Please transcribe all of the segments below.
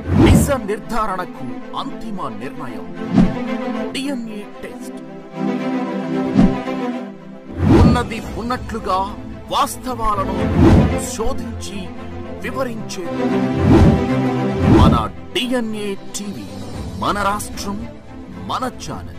నిజ నిర్ధారణకు అంతిమ నిర్ణయం DNA టెస్ట్. ఉన్నది ఉన్నట్లుగా వాస్తవాలను శోధించి వివరించే మన DNA టీవీ, మన రాష్ట్రం, మన ఛానల్.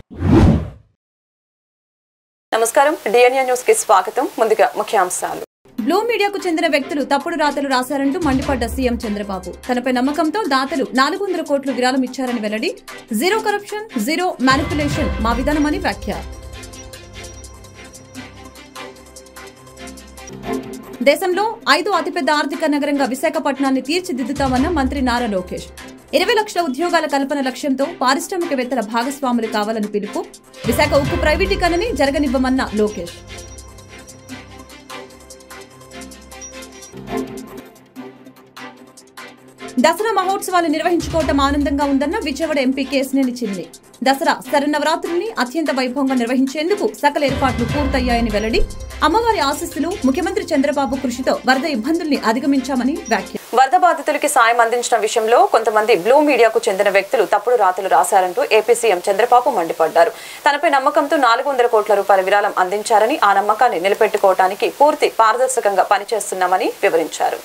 నమస్కారం, DNA న్యూస్ కి స్వాగతం. ముందుగా ముఖ్యాంశాలు. బ్లూ మీడియాకు చెందిన వ్యక్తులు తప్పుడు రాతలు రాశారంటూ మండిపడ్డ సీఎం చంద్రబాబు. తనపై నమ్మకంతో దాతలు 400 కోట్లు విరాళం ఇచ్చారని వెల్లడి. జీరో కరప్షన్, జీరో మ్యానిపులేషన్ మా విధానమని వ్యాఖ్య. దేశంలో 5వ అతిపెద్ద ఆర్థిక నగరంగా విశాఖపట్నాన్ని తీర్చిదిద్దుతామన్న మంత్రి నారా లోకేష్. 20 లక్షల ఉద్యోగాల కల్పన లక్ష్యంతో పారిశ్రామికవేత్తల భాగస్వాములు కావాలని పిలుపు. విశాఖ ఉక్కు ప్రైవేటీకరణని జరగనివ్వమన్న లోకేష్. దసరా మహోత్సవాలు నిర్వహించుకోవటం ఆనందంగా ఉందన్న విజయవాడ ఎంపీ కేశినేని చిన్ని. దసరా శరన్నవరాత్రుల్ని అత్యంత వైభవంగా నిర్వహించేందుకు సకల ఏర్పాట్లు పూర్తయ్యాయని వెల్లడి. అమ్మవారి ఆశీస్సులు, ముఖ్యమంత్రి చంద్రబాబు కృషితో వరద ఇబ్బందుల్ని అధిగమించామని వ్యాఖ్య. వరద బాధితులకి సాయం అందించడం విషయంలో కొంతమంది బ్లూ మీడియాకు చెందిన వ్యక్తులు తప్పుడు రాతలు రాశారంటూ ఏపీ సీఎం చంద్రబాబు మండిపడ్డారు. తనపై నమ్మకంతో 400 కోట్ల రూపాయల విరాళం అందించారని, ఆ నమ్మకాన్ని నిలబెట్టుకోవడానికి పూర్తి పారదర్శకంగా పనిచేస్తున్నామని వివరించారు.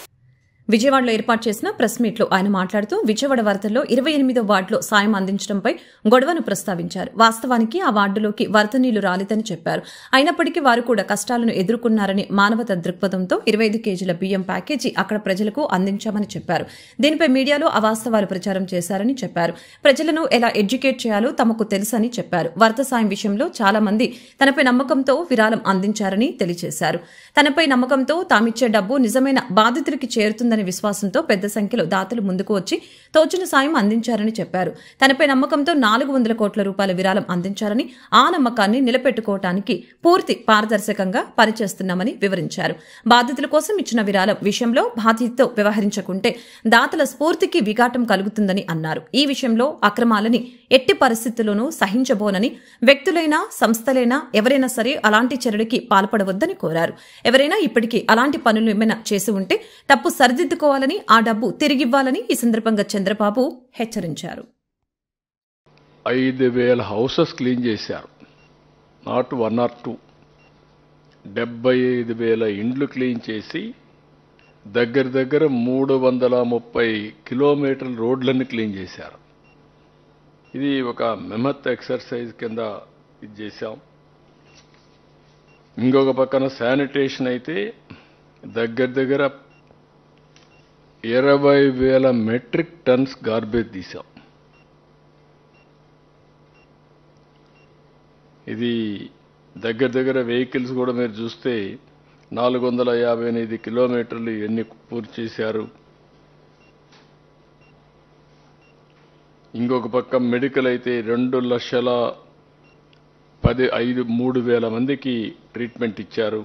విజయవాడలో ఏర్పాటు చేసిన ప్రెస్ మీట్ లో ఆయన మాట్లాడుతూ విజయవాడ వరదల్లో 28వ వార్డులో సాయం అందించడంపై గొడవను ప్రస్తావించారు. వాస్తవానికి ఆ వార్డులోకి వరద నీళ్లు రాలేదని చెప్పారు. అయినప్పటికీ వారు కూడా కష్టాలను ఎదుర్కొన్నారని, మానవత దృక్పథంతో 25 కేజీల బియ్యం ప్యాకేజీ అక్కడ ప్రజలకు అందించామని చెప్పారు. దీనిపై మీడియాలో అవాస్తవాలు ప్రచారం చేశారని చెప్పారు. ప్రజలను ఎలా ఎడ్యుకేట్ చేయాలో తమకు తెలుసని చెప్పారు. వరద సాయం విషయంలో చాలా మంది తనపై నమ్మకంతో విరాళం అందించారని తెలియజేశారు. తనపై నమ్మకంతో తామిచ్చే డబ్బు నిజమైన బాధితులకి చేరుతుందని విశ్వాసంతో పెద్ద సంఖ్యలో దాతలు ముందుకు వచ్చి తోచిన సాయం అందించారని చెప్పారు. తనపై నమ్మకంతో 400 కోట్ల రూపాయల విరాళం అందించారని, ఆ నమ్మకాన్ని నిలబెట్టుకోవటానికి పూర్తి పారదర్శకంగా పనిచేస్తున్నామని వివరించారు. బాధితుల కోసం ఇచ్చిన విరాళం విషయంలో బాధ్యతతో వ్యవహరించకుంటే దాతల స్ఫూర్తికి విఘాటం కలుగుతుందని అన్నారు. ఈ విషయంలో అక్రమాలని ఎట్టి పరిస్థితుల్లోనూ సహించబోనని, వ్యక్తులైనా సంస్థలైనా ఎవరైనా సరే అలాంటి చర్యలకి పాల్పడవద్దని కోరారు. ఎవరైనా ఇప్పటికీ అలాంటి పనులు ఏమైనా చేసి ఉంటే తప్పు సరిదిద్దుకోవాలని, ఆ డబ్బు తిరిగివ్వాలని ఈ సందర్భంగా చంద్రబాబు హెచ్చరించారు. 5,000 హౌసెస్ క్లీన్ చేశారు, నాట్ 1 or 2. 75,000 ఇండ్లు క్లీన్ చేసి దగ్గర 330 కిలోమీటర్ల రోడ్లన్నీ క్లీన్ చేశారు. ఇది ఒక మెహత్ ఎక్సర్సైజ్ కింద ఇది చేశాం. ఇంకొక పక్కన శానిటేషన్ అయితే దగ్గర 20,000 మెట్రిక్ టన్స్ గార్బేజ్ తీసాం. ఇది దగ్గర వెహికల్స్ కూడా మీరు చూస్తే 458 కిలోమీటర్లు ఎన్ని పూర్తి చేశారు. ఇంకొక పక్క మెడికల్ అయితే 2,03,000 మందికి ట్రీట్మెంట్ ఇచ్చారు.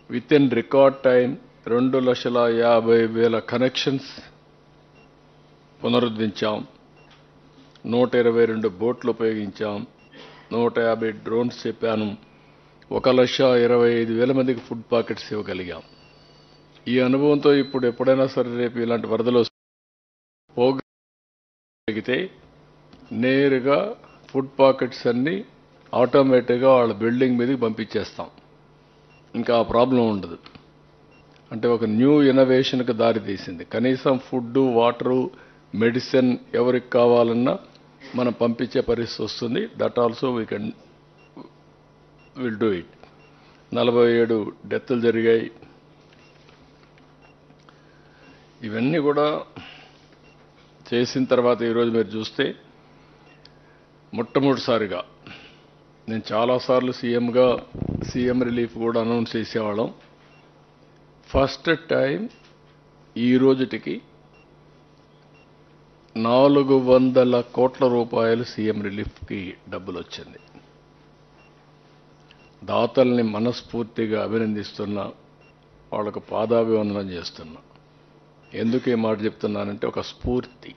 Within record time 2,50,000 connections పునరుద్ధరించాం. 122 బోట్లు ఉపయోగించాం. 150 డ్రోన్స్ చెప్పాను. 1,25,000 మందికి ఫుడ్ పాకెట్స్ ఇవ్వగలిగాం. ఈ అనుభవంతో ఇప్పుడు ఎప్పుడైనా సరే రేపు ఇలాంటి వరదలు పోగలిగితే నేరుగా ఫుడ్ పాకెట్స్ అన్ని ఆటోమేటిక్గా వాళ్ళ బిల్డింగ్ మీదకి పంపించేస్తాం. ఇంకా ఆ ప్రాబ్లం ఉండదు. అంటే ఒక న్యూ ఇన్నోవేషన్కి దారి తీసింది. కనీసం ఫుడ్, వాటరు, మెడిసిన్ ఎవరికి కావాలన్నా మనం పంపించే పరిస్థితి వస్తుంది. That also will do it. 47 డెత్లు జరిగాయి. ఇవన్నీ కూడా చేసిన తర్వాత ఈరోజు మీరు చూస్తే మొట్టమొదటిసారిగా నేను చాలాసార్లు సీఎం రిలీఫ్ కూడా అనౌన్స్ చేసేవాళ్ళం. ఫస్ట్ టైం ఈ రోజుటికి 400 కోట్ల రూపాయలు సీఎం రిలీఫ్కి డబ్బులు వచ్చింది. దాతల్ని మనస్ఫూర్తిగా అభినందిస్తున్నా, వాళ్ళకు పాదాభివందనం చేస్తున్నా. ఎందుకు ఈ మాట చెప్తున్నానంటే ఒక స్ఫూర్తి.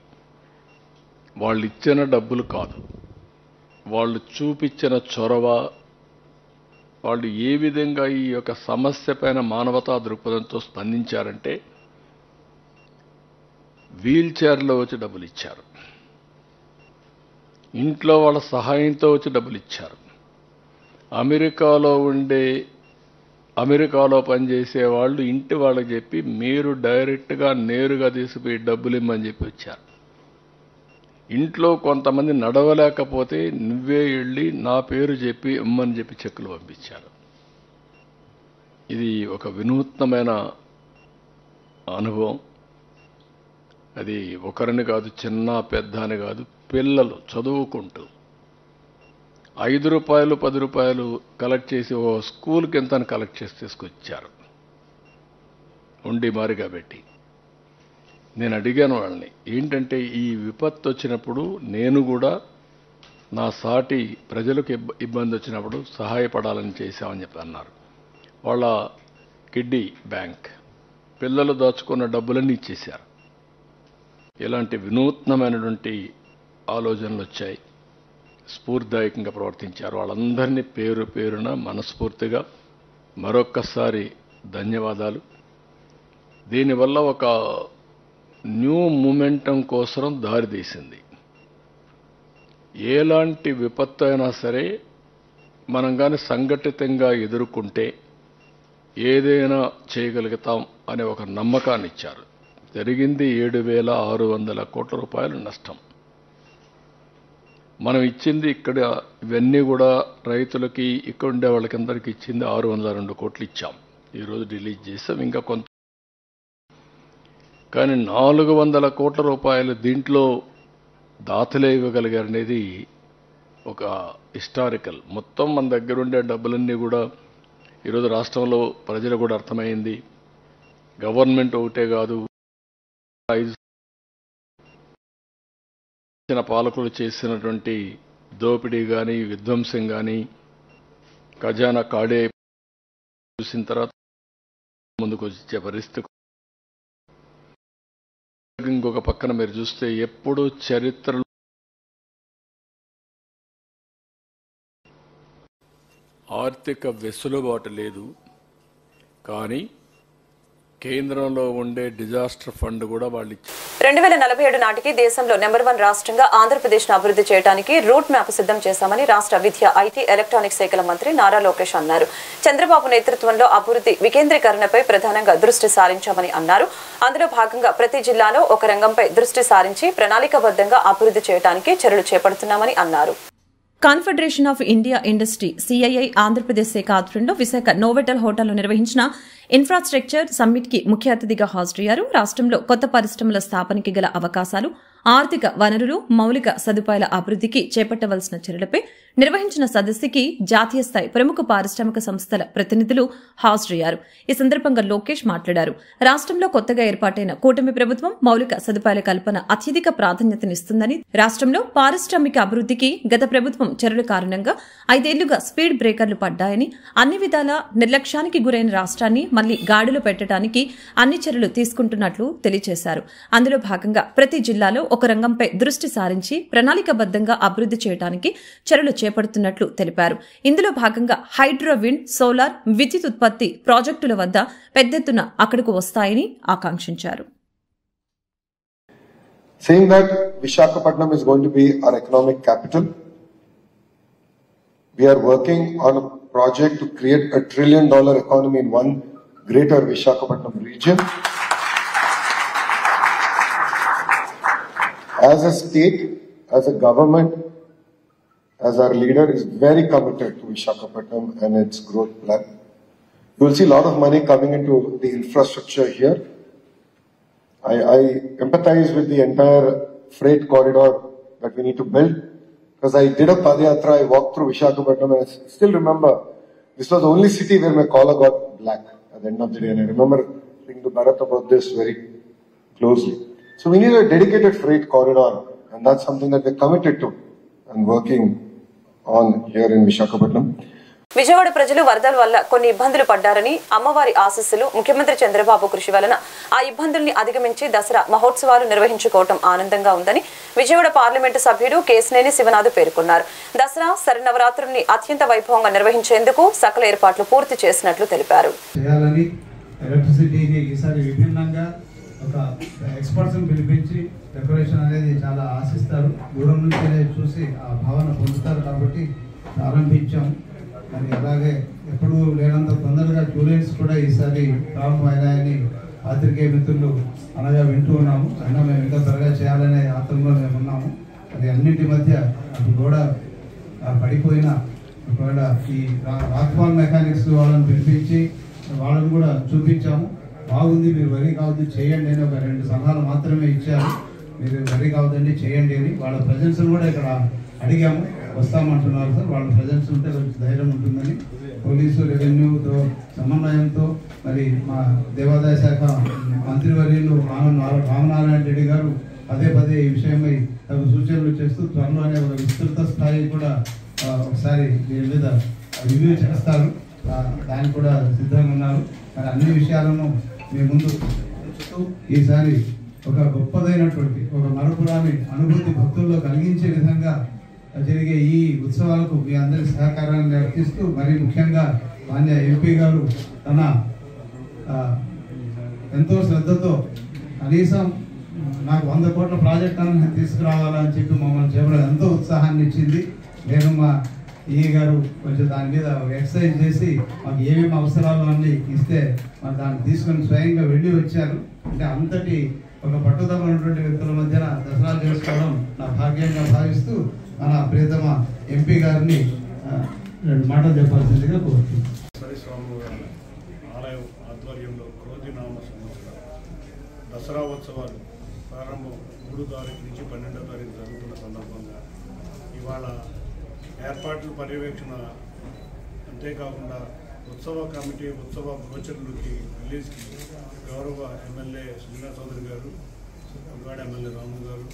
వాళ్ళు ఇచ్చిన డబ్బులు కాదు, వాళ్ళు చూపించిన చొరవ, వాళ్ళు ఏ విధంగా ఈ యొక్క సమస్య పైన మానవతా దృక్పథంతో స్పందించారంటే వీల్ చైర్లో వచ్చి డబ్బులు ఇచ్చారు, ఇంట్లో వాళ్ళ సహాయంతో వచ్చి డబ్బులు ఇచ్చారు. అమెరికాలో పనిచేసే వాళ్ళు ఇంటి వాళ్ళకి చెప్పి మీరు డైరెక్ట్గా నేరుగా తీసుకుపోయి డబ్బులు ఇమ్మని చెప్పి వచ్చారు. ఇంట్లో కొంతమంది నడవలేకపోతే నువ్వే వెళ్ళి నా పేరు చెప్పి ఇమ్మని చెప్పి చెక్కులు పంపించారు. ఇది ఒక వినూత్నమైన అనుభవం. అది ఒకరిని కాదు, చిన్న పెద్ద అని కాదు, పిల్లలు చదువుకుంటూ 5 రూపాయలు 10 రూపాయలు కలెక్ట్ చేసి ఓ స్కూల్కి ఎంత అని కలెక్ట్ చేసి తీసుకొచ్చారు ఉండి మారిగా పెట్టి. నేను అడిగాను వాళ్ళని, ఏంటంటే ఈ విపత్తు వచ్చినప్పుడు నేను కూడా నా సాటి ప్రజలకు ఇబ్బంది వచ్చినప్పుడు సహాయపడాలని చేశామని చెప్పి అన్నారు. వాళ్ళ కిడ్డీ బ్యాంక్ పిల్లలు దాచుకున్న డబ్బులన్నీ ఇచ్చేశారు. ఇలాంటి వినూత్నమైనటువంటి ఆలోచనలు వచ్చాయి. స్ఫూర్తిదాయకంగా ప్రవర్తించారు. వాళ్ళందరినీ పేరు పేరున మనస్ఫూర్తిగా మరొక్కసారి ధన్యవాదాలు. దీనివల్ల ఒక న్యూ మూమెంటం కోసం దారితీసింది. ఎలాంటి విపత్తు అయినా సరే మనం కానీ సంఘటితంగా ఎదుర్కొంటే ఏదైనా చేయగలుగుతాం అనే ఒక నమ్మకాన్ని ఇచ్చారు. జరిగింది 7,600 కోట్ల రూపాయలు నష్టం. మనం ఇచ్చింది ఇక్కడ ఇవన్నీ కూడా రైతులకి, ఇక్కడ ఉండే వాళ్ళకందరికీ ఇచ్చింది 602 కోట్లు ఇచ్చాం. ఈరోజు రిలీజ్ చేసాం. ఇంకా కొంత, కానీ 400 కోట్ల రూపాయలు దీంట్లో దాతలే ఇవ్వగలిగారనేది ఒక హిస్టారికల్. మొత్తం మన దగ్గర ఉండే డబ్బులన్నీ కూడా ఈరోజు రాష్ట్రంలో ప్రజలు కూడా అర్థమైంది. గవర్నమెంట్ ఒకటే కాదు, 5 పాలకులు చేసినటువంటి దోపిడీ కానీ, విధ్వంసం కానీ, ఖజానా కాడే చూసిన తర్వాత ముందుకు వచ్చే పరిస్థితి. ఇంకొక పక్కన మీరు చూస్తే ఎప్పుడు చరిత్రలో ఆర్థిక వెసులుబాటు లేదు, కానీ కేంద్రంలో ఉండే డిజాస్టర్ ఫండ్ కూడా వాళ్ళు 2047 నాటికి దేశంలో నెంబర్ 1 రాష్ట్రంగా ఆంధ్రప్రదేశ్ను అభివృద్ధి చేయడానికి రూట్ మ్యాప్ సిద్ధం చేశామని రాష్ట్ర విద్య, ఐటీ, ఎలక్ట్రానిక్స్ శాఖల మంత్రి నారా లోకేష్ అన్నారు. చంద్రబాబు నేతృత్వంలో అభివృద్ధి వికేంద్రీకరణపై ప్రధానంగా దృష్టి సారించామని అన్నారు. అందులో భాగంగా ప్రతి జిల్లాలో ఒక రంగంపై దృష్టి సారించి ప్రణాళికాబద్ధంగా అభివృద్ధి చేయడానికి చర్యలు చేపడుతున్నామని అన్నారు. Confederation of India industry CII Andhra Pradesh శాఖ ఆధ్వర్యంలో విశాఖ నోవెటల్ హోటల్లో నిర్వహించిన ఇన్ఫ్రాస్ట్రక్చర్ సమ్మిట్ కి ముఖ్య అతిథిగా హాజరయ్యారు. రాష్ట్రంలో కొత్త పరిశ్రమల స్థాపనకి గల అవకాశాలు, ఆర్థిక వనరులు, మౌలిక సదుపాయాల అభివృద్ధికి చేపట్టవలసిన చర్యలపై నిర్వహించిన సదస్సుకి జాతీయ స్థాయి ప్రముఖ పారిశ్రామిక సంస్థల ప్రతినిధులు హాజరయ్యారు. ఈ సందర్భంగా లోకేష్ మాట్లాడారు. రాష్ట్రంలో కొత్తగా ఏర్పాటైన కూటమి ప్రభుత్వం మౌలిక సదుపాయాల కల్పన అత్యధిక ప్రాధాన్యతనిస్తుందని, రాష్ట్రంలో పారిశ్రామిక అభివృద్ధికి గత ప్రభుత్వం చర్యల కారణంగా 5 ఏళ్లుగా స్పీడ్ బ్రేకర్లు పడ్డాయని, అన్ని విధాల నిర్లక్ష్యానికి గురైన రాష్ట్రాన్ని మళ్లీ గాడిలో పెట్టడానికి అన్ని చర్యలు తీసుకుంటున్నట్లు తెలియజేశారు. అందులో భాగంగా ప్రతి జిల్లాలో ఒక రంగంపై దృష్టి సారించి ప్రణాళికాబద్ధంగా అభివృద్ధి చేయడానికి చర్యలు చేపడుతున్నట్లు తెలిపారు. ఇందులో భాగంగా హైడ్రో, విండ్, సోలార్ విద్యుత్ ఉత్పత్తి ప్రాజెక్టుల వద్ద పెద్ద ఎత్తున అక్కడకు వస్తాయని ఆకాంక్షించారు. Saying that Visakhapatnam is going to be our economic capital, we are working on a project to create a $1 trillion economy in one greater Visakhapatnam region. As a state, as a government, as our leader is very committed to Visakhapatnam and its growth plan. You will see a lot of money coming into the infrastructure here. I empathize with the entire freight corridor that we need to build, because I did a Padayatra, I walked through Visakhapatnam and I still remember this was the only city where my collar got black at the end of the day, and I remember thinking to Bharat about this very closely. So we need a dedicated freight corridor, and that's something that we're committed to and working on here in Visakhapatnam. Vijayawada ప్రజలు వరదల వల్ల కొన్ని ఇబ్బందులు పడ్డారని, అమ్మవారి ఆశీస్సులు, ముఖ్యమంత్రి చంద్రబాబు కృషి వలన ఆ ఇబ్బందుల్ని అధిగమించి దసరా మహోత్సవాలు నిర్వహించుకోవడం ఆనందంగా ఉందని విజయవాడ పార్లమెంటు సభ్యుడు కేశినేని శివనాథ్ పేర్కొన్నారు. దసరా శరన్నవరాత్రుల్ని అత్యంత వైభవంగా నిర్వహించేందుకు సకల ఏర్పాట్లు పూర్తి చేసినట్లు తెలిపారు. ఎలక్ట్రిసిటీకి ఈసారి విభిన్నంగా ఒక ఎక్స్పర్ట్స్ని పిలిపించి డెకరేషన్ అనేది చాలా ఆశిస్తారు, దూరం నుంచి చూసి ఆ భావన పొందుతారు కాబట్టి ప్రారంభించాము. మరి అలాగే ఎప్పుడు లేనంత తొందరగా స్టూడెంట్స్ కూడా ఈసారి ప్రారంభమైనాయని పాత్రికేయ మిత్రులు అనగా వింటూ ఉన్నాము. అయినా మేము ఇంకా త్వరగా చేయాలనే ఆత్రంలో మేము ఉన్నాము. అది అన్నింటి మధ్య అటు కూడా పడిపోయిన ఒకవేళ ఈ రాక్ఫాల్ మెకానిక్స్ వాళ్ళని పిలిపించి వాళ్ళని కూడా చూపించాము. బాగుంది, మీరు వరి కావద్దు చేయండి అని ఒక 2 సలహాలు మాత్రమే ఇచ్చారు. మీరు వరి కావద్దండి చేయండి అని. వాళ్ళ ప్రజెన్స్ కూడా ఇక్కడ అడిగాము, వస్తామంటున్నారు సార్. వాళ్ళ ప్రజెన్స్ ఉంటే కొంచెం ధైర్యం ఉంటుందని పోలీసు రెవెన్యూతో సమన్వయంతో మరి మా దేవాదాయ శాఖ మంత్రివర్యులు రామనారాయణ రెడ్డి గారు పదే ఈ విషయమై తగు సూచనలు చేస్తూ త్వరలోనే ఒక విస్తృత స్థాయి కూడా ఒకసారి దీని మీద రివ్యూ చేస్తారు. దానికి కూడా సిద్ధంగా ఉన్నారు. మరి అన్ని విషయాలను మీ ముందు ఉంచుతూ ఈసారి ఒక గొప్పదైనటువంటి ఒక మరపురాని అనుభూతి భక్తుల్లో కలిగించే విధంగా జరిగే ఈ ఉత్సవాలకు మీ అందరి సహకారాన్ని అర్థిస్తూ మరి ముఖ్యంగా మాన్య ఎంపీ గారు తన ఎంతో శ్రద్ధతో కనీసం నాకు 100 కోట్ల ప్రాజెక్ట్ అని తీసుకురావాలని చెప్పి మమ్మల్ని చేయడం ఎంతో ఉత్సాహాన్ని ఇచ్చింది. నేను మా ఈ గారు కొంచెం దాని మీద ఎక్సర్సైజ్ చేసి మాకు ఏమేమి అవసరాలు అన్నీ ఇస్తే మరి దాన్ని తీసుకొని స్వయంగా వెళ్ళి వచ్చారు. అంటే అంతటి ఒక పట్టుదల ఉన్నటువంటి వ్యక్తుల మధ్యన దసరా చేసుకోవడం నా భాగ్యంగా భావిస్తూ మన ప్రియతమ ఎంపీ గారిని 2 మాటలు చెప్పాల్సిందిగా కోరుతున్నాను. ఆలయం ఆధ్వర్యంలో క్రోధినామ సంవత్సరం దసరా ఉత్సవాలు ప్రారంభం 3వ తారీఖు నుంచి 12వ తారీఖు జరుగుతున్న సందర్భంగా ఇవాళ ఏర్పాట్ల పర్యవేక్షణ అంతేకాకుండా ఉత్సవ కమిటీ ఉత్సవ బ్రోచర్లకి రిలీజ్కి గౌరవ ఎమ్మెల్యే సుజనా చౌదరి గారు, ఉగాడ ఎమ్మెల్యే రాము గారు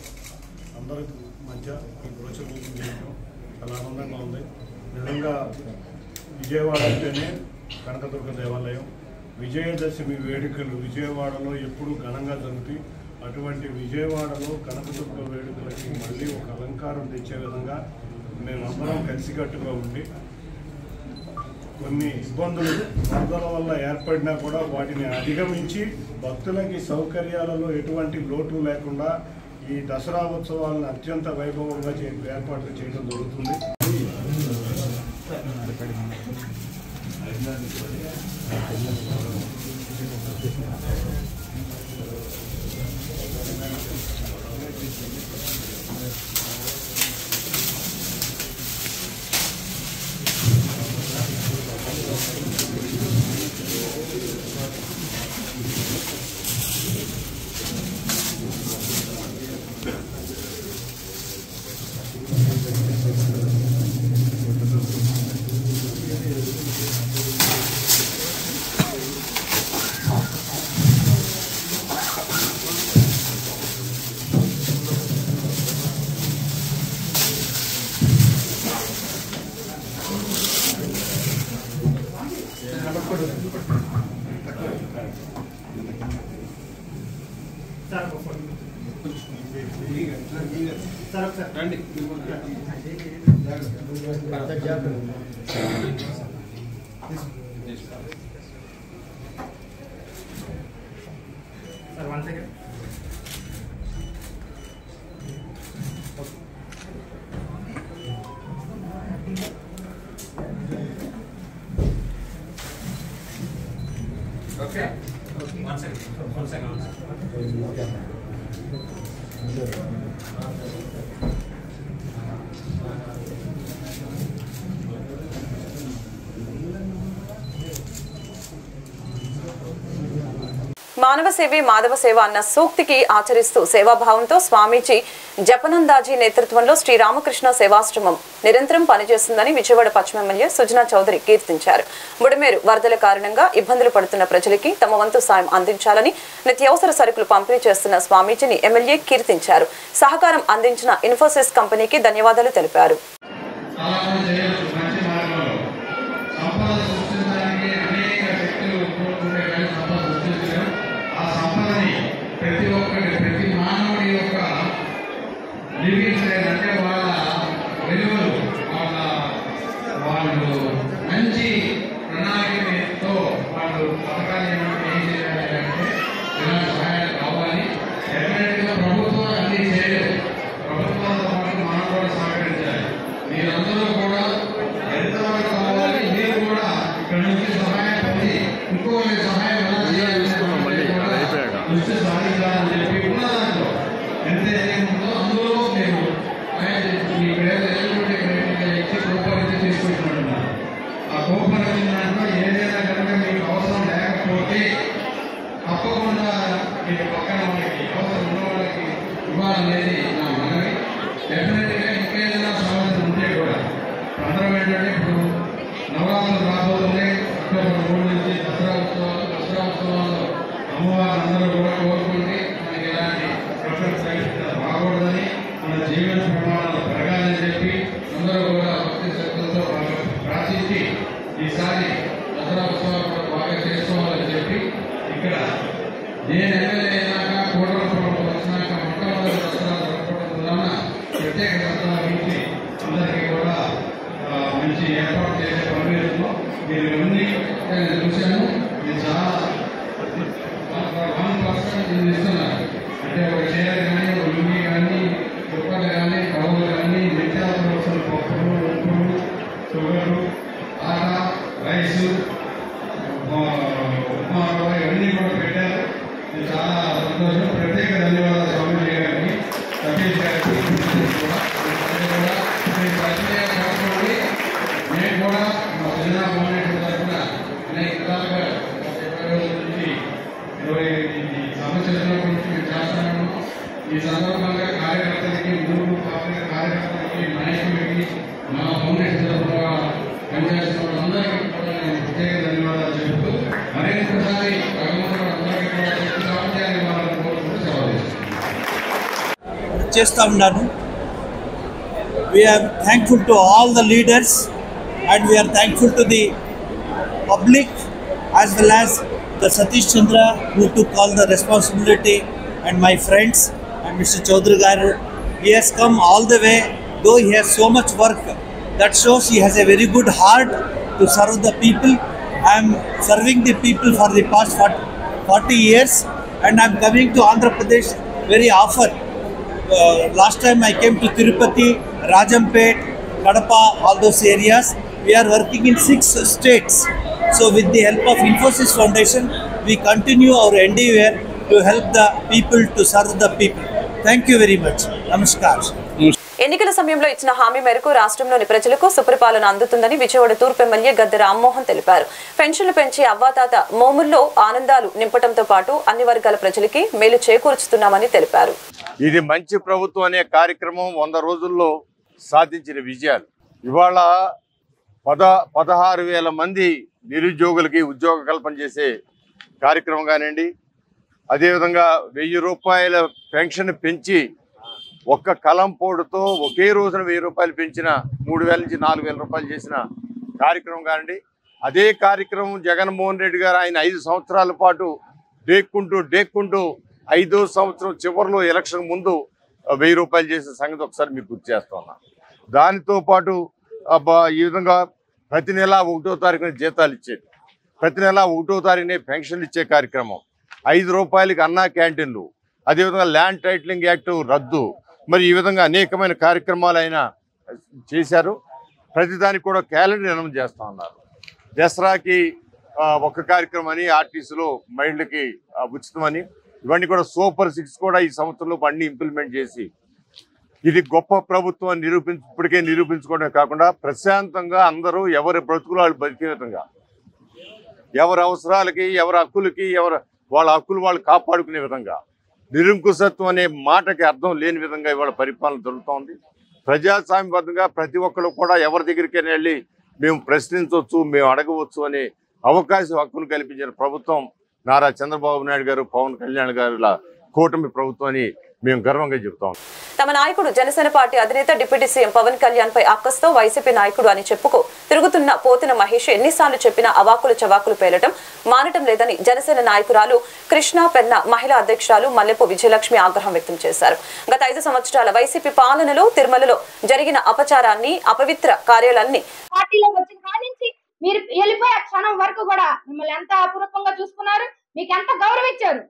అందరి మధ్య ఈ బ్రోచర్ ఓపెన్ చేయడం చాలా ఆనందంగా ఉంది. నిజంగా విజయవాడ అంటేనే కనకదుర్గ దేవాలయం. విజయదశమి వేడుకలు విజయవాడలో ఎప్పుడూ ఘనంగా జరుగుతాయి. అటువంటి విజయవాడలో కనకదుర్గ వేడుకలకి మళ్ళీ ఒక అలంకారం తెచ్చే విధంగా మేమందరం కలిసికట్టుగా ఉండి కొన్ని ఇబ్బందులు వరదల వల్ల ఏర్పడినా కూడా వాటిని అధిగమించి భక్తులకి సౌకర్యాలలో ఎటువంటి లోటు లేకుండా ఈ దసరా ఉత్సవాలను అత్యంత వైభవంగా ఏర్పాట్లు చేయడం జరుగుతుంది. మానవ సేవే మాధవ సేవ అన్న సూక్తికి ఆచరిస్తూ సేవాభావంతో స్వామీజీ జపనందాజీ నేతృత్వంలో శ్రీరామకృష్ణ సేవాశ్రమం నిరంతరం పనిచేస్తుందని విజయవాడ పశ్చిమ ఎమ్మెల్యే సుజనా చౌదరి కీర్తించారు. బుడమేరు వరదల కారణంగా ఇబ్బందులు పడుతున్న ప్రజలకి తమ వంతు సాయం అందించాలని నిత్యావసర సరుకులు పంపిణీ చేస్తున్న స్వామీజీని ఎమ్మెల్యే కీర్తించారు. సహకారం అందించిన ఇన్ఫోసిస్ కంపెనీకి ధన్యవాదాలు తెలిపారు. నిర్మించాలంటే వాళ్ళ విలువలు వాళ్ళు మంచి ప్రణాళికతో వాళ్ళు పథకాలు ఏం చేయాలి అంటే ఇలాంటి సహాయాలు కావాలి. డెఫినెట్గా ప్రభుత్వం అన్ని తప్పకుండా ఇది పక్కన వాళ్ళకి అవసరం ఉన్న వాళ్ళకి ఇవ్వాలనేది నా మనవి. డెఫినెట్గా ఇంకేదైనా సమస్యలు ఉంటే కూడా అందరం ఏంటంటే ఇప్పుడు నవరాత్రులు రాబోతుంది. అక్టోబర్ 3 నుంచి దసరా ఉత్సవాలు అమ్మవారు అందరూ కూడా కోరుకుంటే మనకి ఎలాంటి ప్రకృతి రాకూడదని, మన జీవన ప్రమాణాలు పెరగాలని చెప్పి అందరూ కూడా భక్తి శ్రద్ధలతో ప్రార్థించి ఈసారి దసరా ఉత్సవాలు కూడా బాగా చేసుకోవాలని చెప్పి ఇక్కడ నేను ఎమ్మెల్యే అయినాక కోటలపురం వచ్చినాక మొట్టమొదటి దసరా జరుపుకోవడం వలన ప్రత్యేక శ్రద్ధ వహించి అందరికీ కూడా మంచి ఏర్పాటు చేసే పనిలో మీరు ఇవన్నీ నేను చూశాను. ఇది చాలా 1% ఇది ఇస్తున్నారు. అంటే ఒక చీర కానీ, ఒక లుంగి కానీ, దుప్పలు కానీ, కవులు కానీ, నిత్యావసర వస్తువులు, పప్పులు, ఉప్పులు, షుగర్లు, ఆట, రైసు, ఉప్మా ఇవన్నీ కూడా పెట్టారు. ఇది చాలా సంతోషం. ప్రత్యేక ధన్యవాదాలు స్వామి గారికి, సతీష్ గారికి కూడా. మీరు ప్రత్యేక చేసుకోండి. నేను కూడా మా జిల్లా గవర్నమెంట్ తరఫున అనేక విధాలుగా 20 రోజుల నుంచి 20 సమస్యల గురించి మేము చేస్తున్నాము. ఈ సందర్భంగా కార్యకర్తలకి, ఊరు కార్యకర్తలకి, నాయకులకి, మా ఫౌండేషన్ తరఫున పనిచేస్తున్న వాళ్ళందరికీ కూడా నేను ప్రత్యేక ధన్యవాదాలు చెబుతూ మరొకసారి భగవంతుడు అందరికీ కూడా శక్తి సామర్థ్యాన్ని ఇవ్వాలని కోరుకుంటూ సెలవు చేస్తూ ఉన్నాను. We are thankful to all the leaders and we are thankful to the public as well as the Satish Chandra who took all the responsibility, and my friends and Mr. Chaudhary Garu. He has come all the way, though he has so much work. That shows he has a very good heart to serve the people. I am serving the people for the past 40 years and I am coming to Andhra Pradesh very often. Last time I came to Tirupati, Rajampet, Kadapa, all those areas. We are working in 6 states. So with the help of Infosys Foundation, we continue our endeavor to help the people, to serve the people. Thank you very much. Namaskar. ఎన్నికల సమయంలో ఇచ్చిన హామీ మేరకు రాష్ట్రంలోని ప్రజలకు సుపరిపాలన అందుతుందని విజయవాడ తూర్పు MLA Gadde Rammohan తెలిపారు. పెన్షన్లు పెంచి అవ్వాతాత మోముల్లో ఆనందాలు నింపడంతో పాటు అన్ని వర్గాల ప్రజలకి మేలు చేకూర్చుతున్నామని తెలిపారు. ఇది మంచి ప్రభుత్వం అనే కార్యక్రమం 100 రోజుల్లో సాధించిన విజయాలు. ఇవాళ 16,000 మంది నిరుద్యోగులకి ఉద్యోగ కల్పన చేసే కార్యక్రమం కానివ్వండి, అదేవిధంగా 1000 రూపాయల పెన్షన్ పెంచి ఒక్క కలంపోటుతో ఒకే రోజున 1000 రూపాయలు పెంచిన 3,000 నుంచి 4,000 రూపాయలు చేసిన కార్యక్రమం కానివ్వండి, అదే కార్యక్రమం జగన్మోహన్ రెడ్డి గారు ఆయన 5 సంవత్సరాల పాటు డేక్కుంటూ 5వ సంవత్సరం చివరిలో ఎలక్షన్ ముందు 1000 రూపాయలు చేసిన సంగతి ఒకసారి మీకు గుర్తు చేస్తా ఉన్నా. దానితో పాటు ఈ విధంగా ప్రతి నెల 1వ తారీఖున జీతాలు ఇచ్చేది, ప్రతి నెల 1వ తారీఖునే పెన్షన్లు ఇచ్చే కార్యక్రమం, 5 రూపాయలకి అన్నా క్యాంటీన్లు, అదేవిధంగా ల్యాండ్ టైటిలింగ్ యాక్ట్ రద్దు, మరి ఈ విధంగా అనేకమైన కార్యక్రమాలు ఆయన చేశారు. ప్రతిదానికి కూడా క్యాలెండర్ అనౌన్స్ చేస్తూ ఉన్నారు. దసరాకి ఒక కార్యక్రమం అని, ఆర్టీసీలో మహిళలకి ఉచితమని, ఇవన్నీ కూడా సూపర్ 6 కూడా ఈ సంవత్సరంలో అన్ని ఇంప్లిమెంట్ చేసి ఇది గొప్ప ప్రభుత్వం ఇప్పటికే నిరూపించుకోవడమే కాకుండా ప్రశాంతంగా అందరూ ఎవరి బ్రతుకులు వాళ్ళు బతికే విధంగా, ఎవరి అవసరాలకి, ఎవరి హక్కులకి, వాళ్ళ హక్కులు వాళ్ళు కాపాడుకునే విధంగా, నిరంకుశత్వం అనే మాటకి అర్థం లేని విధంగా ఇవాళ పరిపాలన జరుగుతోంది. ప్రజాస్వామ్యబద్ధంగా ప్రతి ఒక్కరు కూడా ఎవరి దగ్గరికైనా వెళ్ళి మేము ప్రశ్నించవచ్చు, మేము అడగవచ్చు అనే అవకాశం, హక్కును కల్పించిన ప్రభుత్వం నారా చంద్రబాబు నాయుడు గారు, పవన్ కళ్యాణ్ గారుల కూటమి ప్రభుత్వం అని మేము గర్వంగా చెప్తాం. తమ నాయకుడు జనసేన పార్టీ అధినేత డిప్యూటీ సీఎం పవన్ కళ్యాణ్ పై అక్కస్తో వైసీపీ నాయకుడు అని చెప్పుకో తిరుగుతున్న పోతిన మహేష్ ఎన్నిసార్లు చెప్పినా అవాకులు చవాకులు పేలటం మానటం లేదని జనసేన నాయకురాలు కృష్ణా పెన్న మహిళా అధ్యక్షురాలు మల్లెపు విజయలక్ష్మి ఆగ్రహం వ్యక్తం చేశారు. గత 5 సంవత్సరాల వైసీపీ పాలనలో తిరుమలలో జరిగిన అపచారాన్ని, అపవిత్ర కార్యాలన్నీ పార్టీలోకి వచ్చిన కాడి నుంచి మీరు వెళ్ళిపోయే క్షణం వరకు కూడా మిమ్మల్ని ఎంత అపురూపంగా చూసుకున్నారు, మీకు ఎంత గౌరవించారు,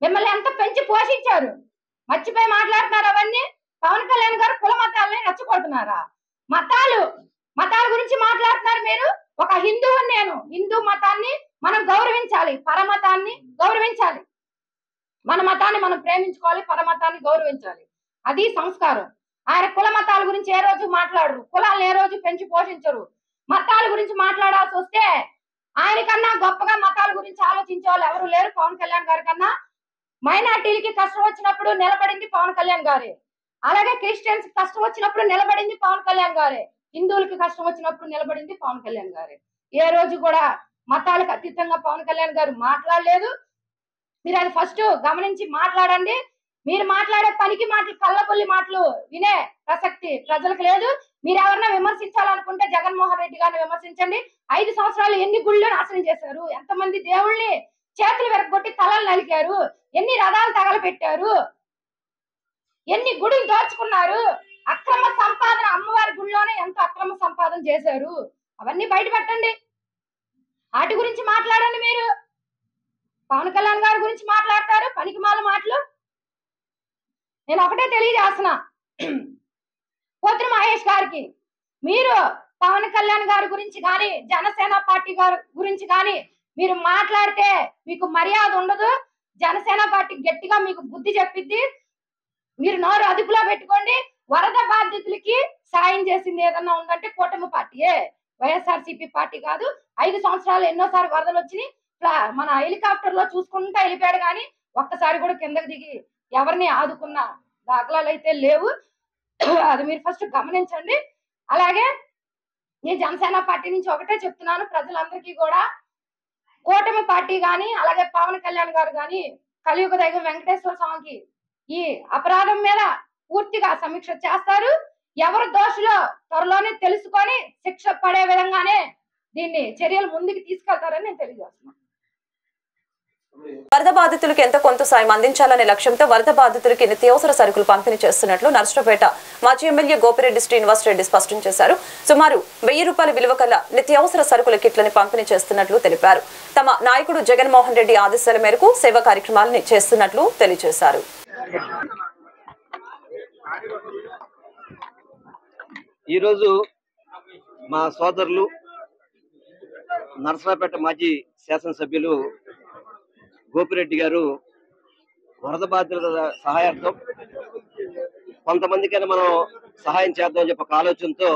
మిమ్మల్ని ఎంత పెంచి పోషించారు. మర్చిపోయి మాట్లాడుతున్నారు అవన్నీ. పవన్ కళ్యాణ్ గారు కుల మతాలని రెచ్చగొడుతున్నారా? మతాల గురించి మాట్లాడుతున్నారు మీరు. ఒక హిందువు, నేను హిందూ మతాన్ని మనం గౌరవించాలి, పరమతాన్ని గౌరవించాలి, మన మతాన్ని మనం ప్రేమించుకోవాలి, పరమతాన్ని గౌరవించాలి. అది సంస్కారం. ఆయన కుల మతాల గురించి ఏ రోజు మాట్లాడరు, కులాలను ఏ రోజు పెంచి పోషించరు. మతాల గురించి మాట్లాడాల్సి వస్తే ఆయన కన్నా గొప్పగా మతాల గురించి ఆలోచించే వాళ్ళు ఎవరు లేరు పవన్ కళ్యాణ్ గారి కన్నా. మైనార్టీలకి కష్టం వచ్చినప్పుడు నిలబడింది పవన్ కళ్యాణ్ గారే. అలాగే క్రిస్టియన్స్ కష్టం వచ్చినప్పుడు నిలబడింది పవన్ కళ్యాణ్ గారే. హిందువులకి కష్టం వచ్చినప్పుడు నిలబడింది పవన్ కళ్యాణ్ గారే. ఏ రోజు కూడా మతాలకు అతీతంగా పవన్ కళ్యాణ్ గారు మాట్లాడలేదు. మీరు అది ఫస్ట్ గమనించి మాట్లాడండి. మీరు మాట్లాడే పనికి మాటలు, కళ్ళబొల్లి మాటలు వినే ప్రసక్తి ప్రజలకు లేదు. మీరు ఎవరన్నా విమర్శించాలనుకుంటే జగన్మోహన్ రెడ్డి గారిని విమర్శించండి. 5 సంవత్సరాలు ఎన్ని గుళ్ళు నాశనం చేశారు, ఎంతమంది దేవుళ్ళని చేతులు విరగొట్టి తలలు నలికారు, ఎన్ని రథాలు తగలపెట్టారు, ఎన్ని గుడులు దోచుకున్నారు, అక్రమ సంపాదన అమ్మవారి గుడిలోనే ఎంత అక్రమ సంపాదన చేశారు, అవన్నీ బయట పెట్టండి. వాటి గురించి మాట్లాడండి. మీరు పవన్ కళ్యాణ్ గారి గురించి మాట్లాడతారు పనికిమాల మాటలు. నేను ఒకటే తెలియజేస్తున్నా పోతున్న మహేష్ గారికి, మీరు పవన్ కళ్యాణ్ గారి గురించి కానీ జనసేన పార్టీ గారి గురించి కానీ మీరు మాట్లాడితే మీకు మర్యాద ఉండదు. జనసేన పార్టీ గట్టిగా మీకు బుద్ధి చెప్పిద్ది. మీరు నోరు అదుపులో పెట్టుకోండి. వరద బాధితులకి సాయం చేసింది ఏదన్నా ఉందంటే కూటమి పార్టీయే, వైఎస్ఆర్సీపీ పార్టీ కాదు. 5 సంవత్సరాలు ఎన్నోసారి వరదలు వచ్చినాయి. మన హెలికాప్టర్ లో చూసుకుంటా వెళ్ళిపోయాడు కానీ ఒక్కసారి కూడా కిందకి దిగి ఎవరిని ఆదుకున్న దాఖలాలు అయితే లేవు. అది మీరు ఫస్ట్ గమనించండి. అలాగే నేను జనసేన పార్టీ నుంచి ఒకటే చెప్తున్నాను ప్రజలందరికీ కూడా, కూటమి పార్టీ గాని అలాగే పవన్ కళ్యాణ్ గారు గాని కలియుగ దైవం వెంకటేశ్వర స్వామికి ఈ అపరాధం మీద పూర్తిగా సమీక్ష చేస్తారు. ఎవరు దోషులో త్వరలోనే తెలుసుకొని శిక్ష పడే విధంగానే దీన్ని చర్యలు ముందుకు తీసుకెళ్తారని నేను తెలియజేస్తున్నాను. వరద బాధితులకు ఎంత కొంత సాయం అందించాలనే లక్ష్యంతో వరద బాధితులకి నిత్యావసర సరుకులు పంపిణీ చేస్తున్నట్లు నర్సరావుపేట మాజీ ఎమ్మెల్యే గోపిరెడ్డి శ్రీనివాసరెడ్డి స్పష్టం చేశారు. సుమారు 1000 రూపాయల విలువ కల నిత్యావసర సరుకుల కిట్లని పంపిణీ చేస్తున్నట్లు తెలిపారు. తమ నాయకుడు జగన్మోహన్ రెడ్డి ఆదేశాల మేరకు సేవా కార్యక్రమాలను చేస్తున్నట్లు తెలియజేశారు. ఈరోజు మా సోదరులు నర్సరావుపేట మాజీ శాసనసభ్యులు గోపిరెడ్డి గారు వరద బాధితుల సహాయార్థం కొంతమందికైనా మనం సహాయం చేద్దామని చెప్పి ఒక ఆలోచనతో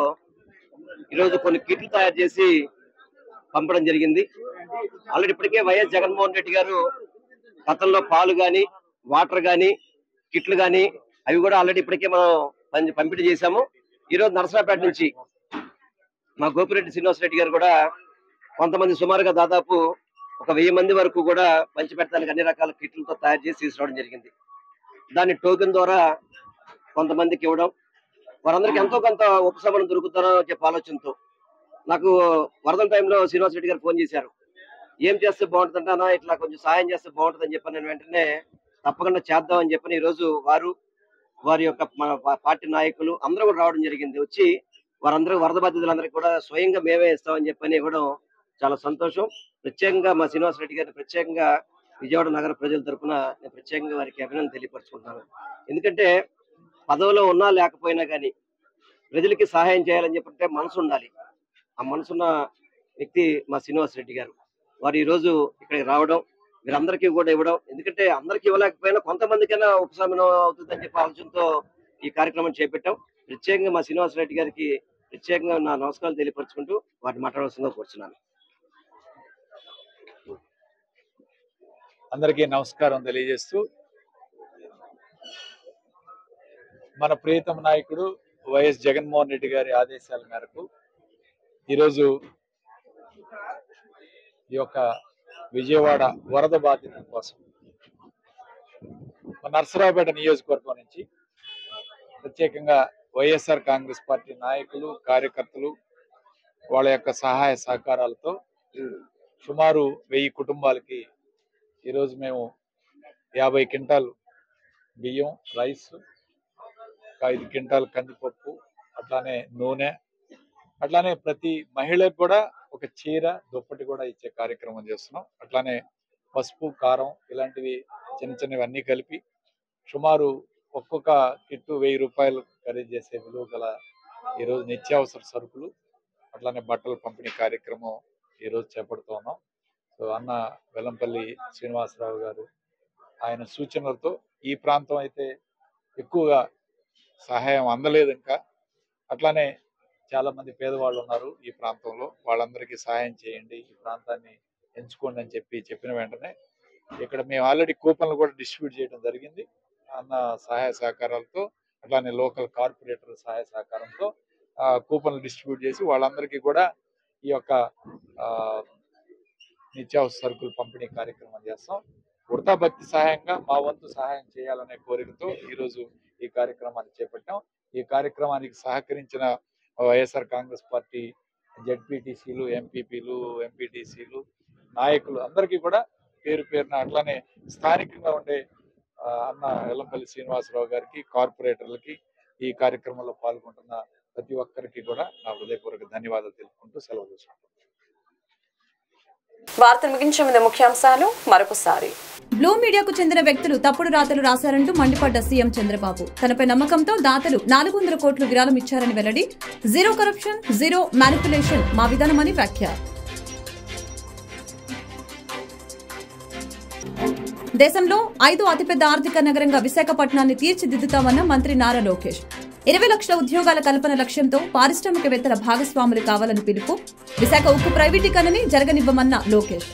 ఈరోజు కొన్ని కిట్లు తయారు చేసి పంపడం జరిగింది. ఆల్రెడీ ఇప్పటికే వైఎస్ జగన్మోహన్ రెడ్డి గారు గతంలో పాలు కానీ వాటర్ కానీ కిట్లు కానీ అవి కూడా ఆల్రెడీ ఇప్పటికే మనం పంపిణీ చేశాము. ఈరోజు నర్సరావుపేట నుంచి మా గోపిరెడ్డి శ్రీనివాసరెడ్డి గారు కూడా కొంతమంది సుమారుగా దాదాపు ఒక 1000 మంది వరకు కూడా పంచిపెట్టడానికి అన్ని రకాల కిట్లతో తయారు చేసి తీసుకురావడం జరిగింది. దాన్ని టోకెన్ ద్వారా కొంతమందికి ఇవ్వడం, వారందరికీ ఎంతో కొంత ఉపశమనం దొరుకుతారో చెప్పే ఆలోచనతో నాకు వరదల టైంలో శ్రీనివాసరెడ్డి గారు ఫోన్ చేశారు. ఏం చేస్తే బాగుంటుందంటే అన్న ఇట్లా కొంచెం సహాయం చేస్తే బాగుంటుందని చెప్పి నేను వెంటనే తప్పకుండా చేద్దామని చెప్పని ఈరోజు వారి యొక్క మన పార్టీ నాయకులు అందరూ కూడా రావడం జరిగింది. వచ్చి వారందరూ వరద బాధితులందరికీ కూడా స్వయంగా మేమే ఇస్తామని చెప్పని ఇవ్వడం చాలా సంతోషం. ప్రత్యేకంగా మా శ్రీనివాసరెడ్డి గారిని ప్రత్యేకంగా విజయవాడ నగర ప్రజల తరఫున నేను ప్రత్యేకంగా వారికి అభినందన తెలియపరుచుకుంటున్నాను. ఎందుకంటే పదవిలో ఉన్నా లేకపోయినా కానీ ప్రజలకి సహాయం చేయాలని చెప్పంటే మనసు ఉండాలి. ఆ మనసున్న వ్యక్తి మా శ్రీనివాసరెడ్డి గారు. వారు ఈరోజు ఇక్కడికి రావడం, వీరందరికీ కూడా ఇవ్వడం, ఎందుకంటే అందరికీ ఇవ్వలేకపోయినా కొంతమందికైనా ఉపశమనం అవుతుందని చెప్పి ఆలోచనతో ఈ కార్యక్రమం చేపట్టాం. ప్రత్యేకంగా మా శ్రీనివాసరెడ్డి గారికి ప్రత్యేకంగా నా నమస్కారాలు తెలియపరుచుకుంటూ వారిని మాట్లాడవలసిందిగా కోరుచున్నాను. అందరికీ నమస్కారం తెలియజేస్తూ, మన ప్రియతమ నాయకుడు వైఎస్ జగన్మోహన్ రెడ్డి గారి ఆదేశాల మేరకు ఈరోజు ఈ యొక్క విజయవాడ వరద బాధితుల కోసం నర్సరావుపేట నియోజకవర్గం నుంచి ప్రత్యేకంగా వైఎస్ఆర్ కాంగ్రెస్ పార్టీ నాయకులు, కార్యకర్తలు వాళ్ళ యొక్క సహాయ సహకారాలతో సుమారు 1000 కుటుంబాలకి ఈరోజు మేము 50 క్వింటాలు బియ్యం, రైస్, 5 క్వింటాలు కందిపప్పు, అట్లానే నూనె, అట్లానే ప్రతి మహిళకు కూడా ఒక చీర, దుప్పటి కూడా ఇచ్చే కార్యక్రమం చేస్తున్నాం. అట్లానే పసుపు, కారం ఇలాంటివి చిన్నవి అన్నీ కలిపి సుమారు ఒక్కొక్క కిట్టు 1000 రూపాయలు ఖరీదు చేసే విలువ గల ఈరోజు నిత్యావసర సరుకులు, అట్లానే బట్టల పంపిణీ కార్యక్రమం ఈరోజు చేపడుతూ ఉన్నాం. సో అన్న వెల్లంపల్లి శ్రీనివాసరావు గారు ఆయన సూచనలతో ఈ ప్రాంతం అయితే ఎక్కువగా సహాయం అందలేదు ఇంకా. అట్లానే చాలా మంది పేదవాళ్ళు ఉన్నారు ఈ ప్రాంతంలో, వాళ్ళందరికీ సహాయం చేయండి, ఈ ప్రాంతాన్ని ఎంచుకోండి అని చెప్పిన వెంటనే ఇక్కడ మేము ఆల్రెడీ కూపన్లు కూడా డిస్ట్రిబ్యూట్ చేయడం జరిగింది అన్న సహాయ సహకారాలతో, అట్లానే లోకల్ కార్పొరేటర్ సహాయ సహకారంతో కూపన్లు డిస్ట్రిబ్యూట్ చేసి వాళ్ళందరికీ కూడా ఈ యొక్క నిత్యావసర సరుకులు పంపిణీ కార్యక్రమం చేస్తాం. ఉడతా భక్తి సహాయంగా మా వంతు సహాయం చేయాలనే కోరికతో ఈరోజు ఈ కార్యక్రమాన్ని చేపట్టాం. ఈ కార్యక్రమానికి సహకరించిన వైఎస్ఆర్ కాంగ్రెస్ పార్టీ జెడ్పీటీసీలు, ఎంపీపీలు, ఎంపీటీసీలు, నాయకులు అందరికీ కూడా పేరు పేరున, అట్లానే స్థానికంగా ఉండే అన్న ఎల్లంపల్లి శ్రీనివాసరావు గారికి, కార్పొరేటర్లకి, ఈ కార్యక్రమంలో పాల్గొంటున్న ప్రతి ఒక్కరికి కూడా నా హృదయపూర్వక ధన్యవాదాలు తెలుపుకుంటూ సెలవు తీసుకుంటాం. వార్తలు ముగించే ముందు ముఖ్యాంశాలు మరొకసారి. బ్లూ మీడియాకు చెందిన వ్యక్తులు తప్పుడు రాతలు రాశారంటూ మండిపడ్డ సీఎం చంద్రబాబు. తనపై నమ్మకంతో దాతలు 400 కోట్లు విరాళం ఇచ్చారని వెల్లడి. జీరో కరప్షన్, జీరో మ్యానిపులేషన్ మా విధానమని వ్యాఖ్య. దేశంలో 5వ అతిపెద్ద ఆర్థిక నగరంగా విశాఖపట్నాన్ని తీర్చిదిద్దుతామన్న మంత్రి నారా లోకేష్. 20 లక్షల ఉద్యోగాల కల్పన లక్ష్యంతో పారిశ్రామికవేత్తల భాగస్వాములు కావాలని పిలుపు. విశాఖ ఉక్కు ప్రైవేటీకరణని జరగనివ్వమన్న లోకేష్.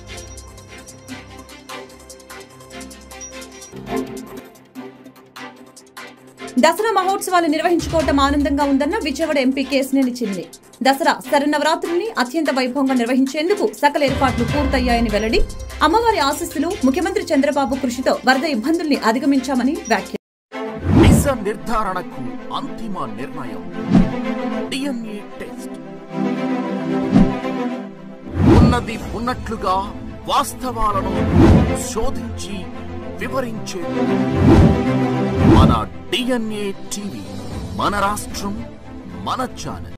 దసరా మహోత్సవాలు నిర్వహించుకోవటం ఆనందంగా ఉందన్న విజయవాడ ఎంపీ కేశినేని చిన్ని. దసరా శరన్నవరాత్రుల్ని అత్యంత వైభవంగా నిర్వహించేందుకు సకల ఏర్పాట్లు పూర్తయ్యాయని వెల్లడి. అమ్మవారి ఆశీస్సులు, ముఖ్యమంత్రి చంద్రబాబు కృషితో వరద ఇబ్బందుల్ని అధిగమించామని వ్యాఖ్య. నిజ నిర్ధారణకు అంతిమ నిర్ణయం డిఎన్ఏ టెస్ట్. ఉన్నది ఉన్నట్లుగా వాస్తవాలను శోధించి వివరించే మన డిఎన్ఏ టీవీ, మన రాష్ట్రం, మన ఛానల్.